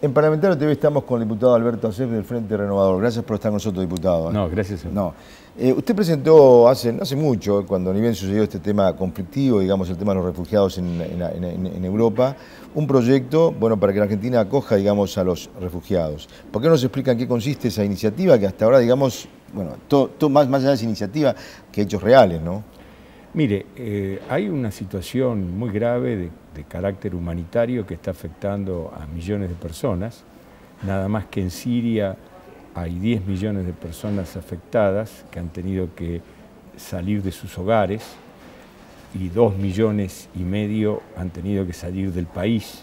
En Parlamentario TV estamos con el diputado Alberto Acep del Frente Renovador. Gracias por estar con nosotros, diputado. No, gracias a no. Usted presentó no hace mucho, cuando ni bien sucedió este tema conflictivo, digamos, el tema de los refugiados en Europa, un proyecto, bueno, para que la Argentina acoja, digamos, a los refugiados. ¿Por qué no nos explican en qué consiste esa iniciativa que hasta ahora, digamos, bueno, más allá de esa iniciativa que hechos reales, ¿no? Mire, hay una situación muy grave de carácter humanitario que está afectando a millones de personas. Nada más que en Siria hay 10 millones de personas afectadas que han tenido que salir de sus hogares y 2,5 millones han tenido que salir del país.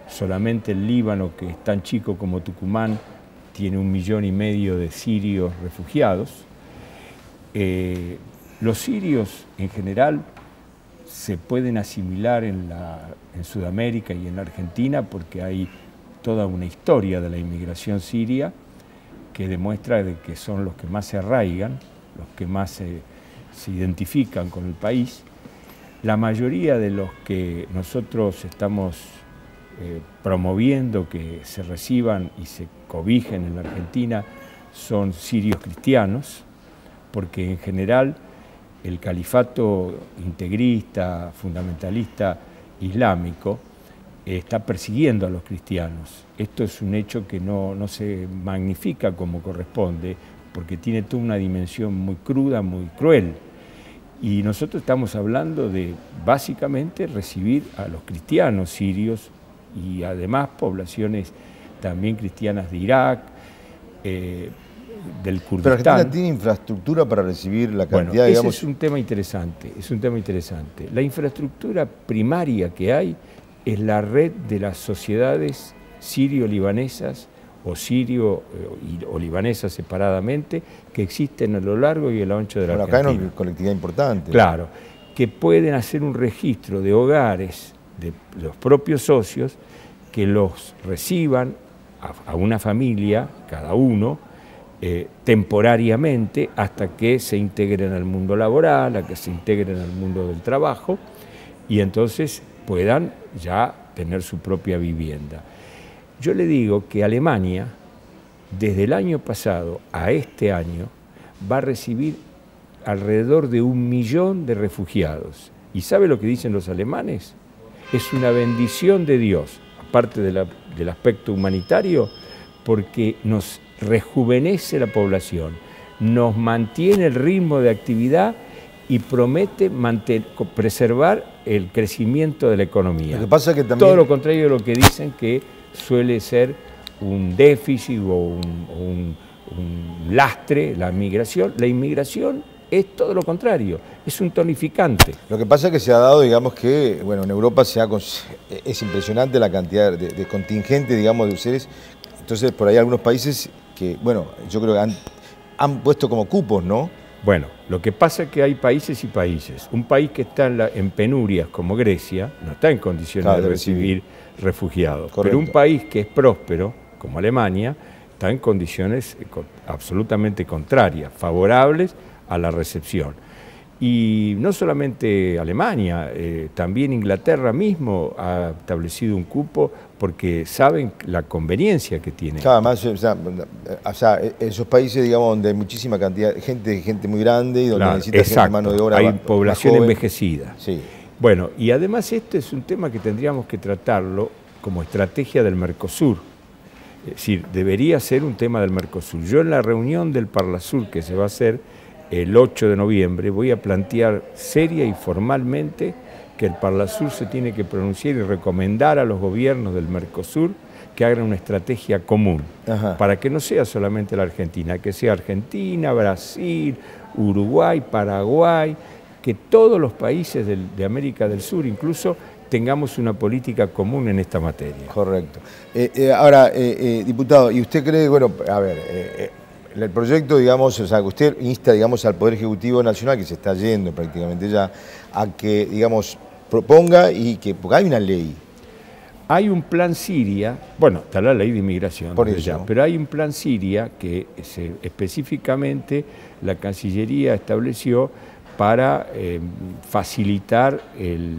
Solamente el Líbano, que es tan chico como Tucumán, tiene 1,5 millones de sirios refugiados. Los sirios en general se pueden asimilar en Sudamérica y en la Argentina porque hay toda una historia de la inmigración siria que demuestra de que son los que más se arraigan, los que más se identifican con el país. La mayoría de los que nosotros estamos promoviendo que se reciban y se cobijen en la Argentina son sirios cristianos, porque en general el califato integrista, fundamentalista islámico está persiguiendo a los cristianos. Esto es un hecho que no se magnifica como corresponde, porque tiene toda una dimensión muy cruda, muy cruel. Y nosotros estamos hablando de, básicamente, recibir a los cristianos sirios y además poblaciones también cristianas de Irak, del Kurdistán. Pero Argentina tiene infraestructura para recibir la cantidad, bueno, digamos... ese es un tema interesante, La infraestructura primaria que hay es la red de las sociedades sirio-libanesas o o libanesas separadamente que existen a lo largo y a lo ancho de la Argentina. Acá hay una colectividad importante. Claro, que pueden hacer un registro de hogares de los propios socios que los reciban a una familia, cada uno, temporariamente hasta que se integren al mundo laboral, a que se integren al mundo del trabajo y entonces puedan ya tener su propia vivienda. Yo le digo que Alemania, desde el año pasado a este año, va a recibir alrededor de 1 millón de refugiados. ¿Y sabe lo que dicen los alemanes? Es una bendición de Dios, aparte del aspecto humanitario, porque nos rejuvenece la población, nos mantiene el ritmo de actividad y promete preservar el crecimiento de la economía. Lo que pasa es que también... Todo lo contrario de lo que dicen que suele ser un déficit o un lastre la migración. La inmigración es todo lo contrario, es un tonificante. Lo que pasa es que se ha dado, digamos que, bueno, en Europa es impresionante la cantidad de contingente, digamos, de seres. Entonces, por ahí algunos países que, bueno, yo creo que han puesto como cupos, ¿no? Bueno, lo que pasa es que hay países y países. Un país que está en penurias como Grecia no está en condiciones de recibir refugiados. Correcto. Pero un país que es próspero, como Alemania, está en condiciones absolutamente contrarias, favorables a la recepción. Y no solamente Alemania, también Inglaterra mismo ha establecido un cupo porque saben la conveniencia que tiene. Además, o sea, esos países, digamos, donde hay muchísima cantidad de gente muy grande y donde necesita gente, mano de obra. Hay población envejecida. Sí. Bueno, y además este es un tema que tendríamos que tratarlo como estrategia del Mercosur. Es decir, debería ser un tema del Mercosur. Yo en la reunión del Parlasur que se va a hacer el 8 de noviembre voy a plantear seria y formalmente que el Parlasur se tiene que pronunciar y recomendar a los gobiernos del Mercosur que hagan una estrategia común, para que no sea solamente la Argentina, que sea Argentina, Brasil, Uruguay, Paraguay, que todos los países de América del Sur incluso tengamos una política común en esta materia. Correcto. Ahora, diputado, ¿y usted cree, bueno, a ver, el proyecto, digamos, o sea, que usted insta, digamos, al Poder Ejecutivo Nacional, que se está yendo prácticamente ya, a que, digamos, proponga porque hay una ley. Hay un plan Siria, bueno, está la ley de inmigración, por eso, ya, pero hay un plan Siria que específicamente la Cancillería estableció para facilitar el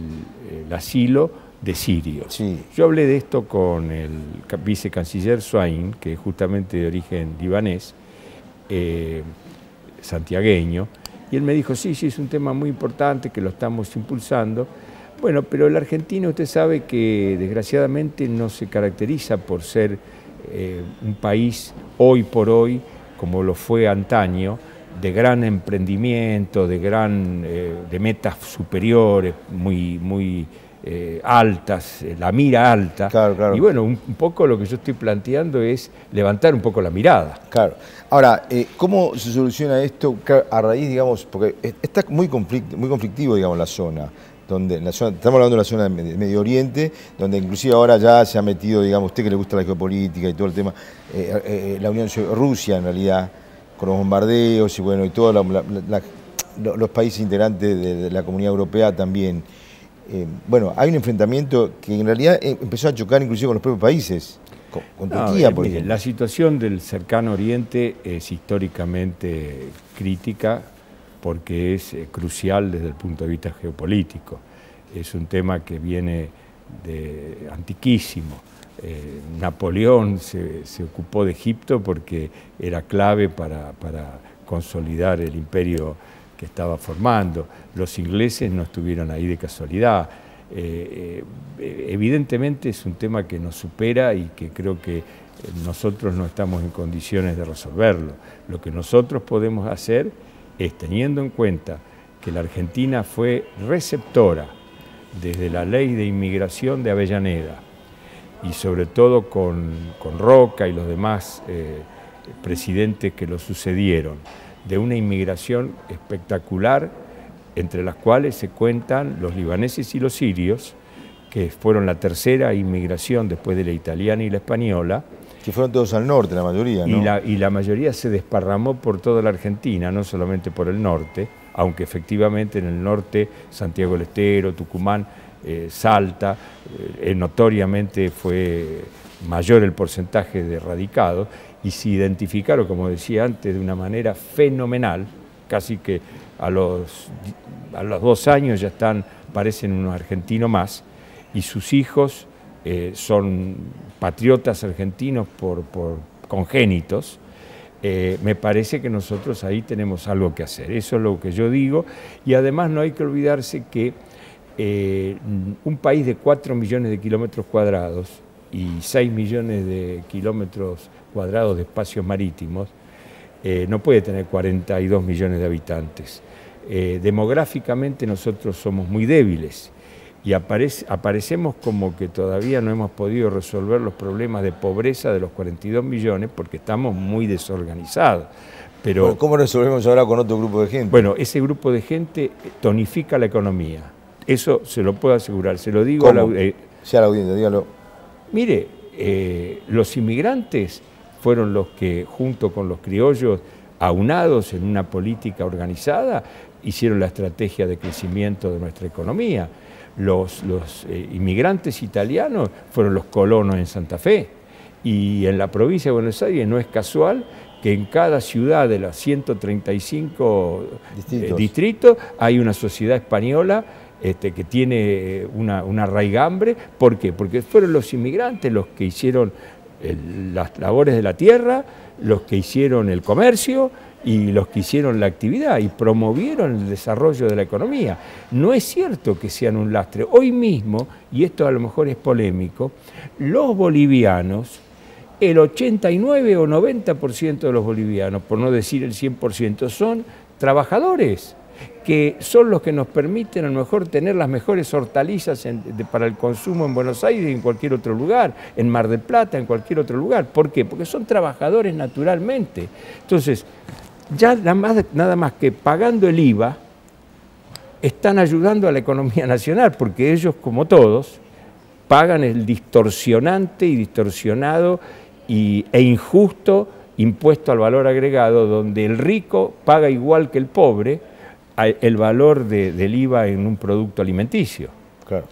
asilo de sirios. Sí. Yo hablé de esto con el vicecanciller Swain, que es justamente de origen libanés, santiagueño, y él me dijo, sí, es un tema muy importante que lo estamos impulsando. Bueno, pero la Argentina, usted sabe que desgraciadamente no se caracteriza por ser un país hoy por hoy, como lo fue antaño, de gran emprendimiento, de metas superiores, muy altas, la mira alta. Claro, claro. Y bueno, un poco lo que yo estoy planteando es levantar un poco la mirada. Claro. Ahora, ¿cómo se soluciona esto a raíz, digamos, porque está muy conflictivo, digamos, la zona? Estamos hablando de la zona de Medio Oriente, donde inclusive ahora ya se ha metido, digamos, usted que le gusta la geopolítica y todo el tema, la Unión Rusia en realidad, con los bombardeos y bueno, y todos los países integrantes de la Comunidad Europea también. Bueno, hay un enfrentamiento que en realidad empezó a chocar inclusive con los propios países, con Turquía, por ejemplo. La situación del cercano Oriente es históricamente crítica, porque es crucial desde el punto de vista geopolítico. Es un tema que viene de antiquísimo. Napoleón se ocupó de Egipto porque era clave para consolidar el imperio que estaba formando. Los ingleses no estuvieron ahí de casualidad. Evidentemente es un tema que nos supera y que creo que nosotros no estamos en condiciones de resolverlo. Lo que nosotros podemos hacer es, teniendo en cuenta que la Argentina fue receptora desde la ley de inmigración de Avellaneda y sobre todo con Roca y los demás presidentes que lo sucedieron, de una inmigración espectacular, entre las cuales se cuentan los libaneses y los sirios, que fueron la tercera inmigración después de la italiana y la española. Que fueron todos al norte, la mayoría, ¿no? Y la mayoría se desparramó por toda la Argentina, no solamente por el norte, aunque efectivamente en el norte, Santiago del Estero, Tucumán, Salta, notoriamente fue mayor el porcentaje de radicados, y se identificaron, como decía antes, de una manera fenomenal, casi que a los 2 años ya parecen unos argentinos más, y sus hijos son patriotas argentinos por congénitos. Me parece que nosotros ahí tenemos algo que hacer, eso es lo que yo digo, y además no hay que olvidarse que un país de 4 millones de kilómetros cuadrados y 6 millones de kilómetros cuadrados de espacios marítimos no puede tener 42 millones de habitantes. Demográficamente nosotros somos muy débiles y aparecemos como que todavía no hemos podido resolver los problemas de pobreza de los 42 millones porque estamos muy desorganizados. Pero, bueno, ¿cómo resolvemos ahora con otro grupo de gente? Bueno, ese grupo de gente tonifica la economía, eso se lo puedo asegurar, se lo digo a la audiencia, dígalo. Mire, los inmigrantes fueron los que, junto con los criollos, aunados en una política organizada, hicieron la estrategia de crecimiento de nuestra economía. Los inmigrantes italianos fueron los colonos en Santa Fe. Y en la provincia de Buenos Aires no es casual que en cada ciudad de las 135 distritos hay una sociedad española que tiene una raigambre. ¿Por qué? Porque fueron los inmigrantes los que hicieron las labores de la tierra, los que hicieron el comercio y los que hicieron la actividad y promovieron el desarrollo de la economía. No es cierto que sean un lastre. Hoy mismo, y esto a lo mejor es polémico, los bolivianos, el 89 o 90% de los bolivianos, por no decir el 100%, son trabajadores, que son los que nos permiten a lo mejor tener las mejores hortalizas para el consumo en Buenos Aires y en cualquier otro lugar, en Mar del Plata, en cualquier otro lugar. ¿Por qué? Porque son trabajadores naturalmente. Entonces, ya nada más que pagando el IVA, están ayudando a la economía nacional, porque ellos, como todos, pagan el distorsionante y distorsionado e injusto impuesto al valor agregado, donde el rico paga igual que el pobre el valor del IVA en un producto alimenticio. Claro.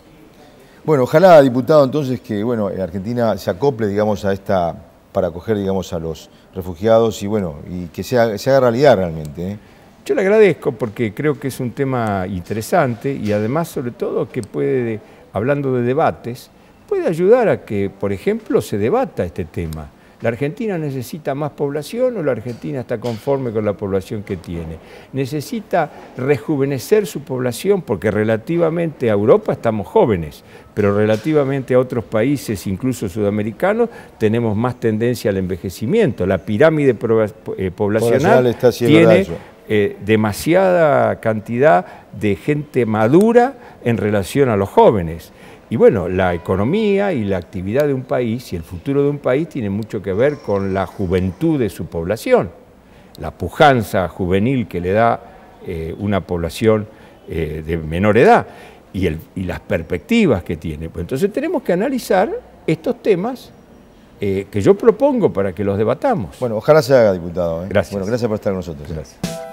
Bueno, ojalá, diputado, entonces que Argentina se acople, digamos, a esta, para acoger, digamos, a los refugiados y que se haga realidad realmente. Yo le agradezco porque creo que es un tema interesante y además, sobre todo, que puede hablando de debates, puede ayudar a que, por ejemplo, se debata este tema. ¿La Argentina necesita más población o la Argentina está conforme con la población que tiene? ¿Necesita rejuvenecer su población? Porque relativamente a Europa estamos jóvenes, pero relativamente a otros países, incluso sudamericanos, tenemos más tendencia al envejecimiento. La pirámide poblacional tiene demasiada cantidad de gente madura en relación a los jóvenes. Y bueno, la economía y la actividad de un país y el futuro de un país tiene mucho que ver con la juventud de su población, la pujanza juvenil que le da una población de menor edad y las perspectivas que tiene. Pues entonces tenemos que analizar estos temas que yo propongo para que los debatamos. Bueno, ojalá se haga, diputado. Gracias. Bueno, gracias por estar con nosotros. Gracias.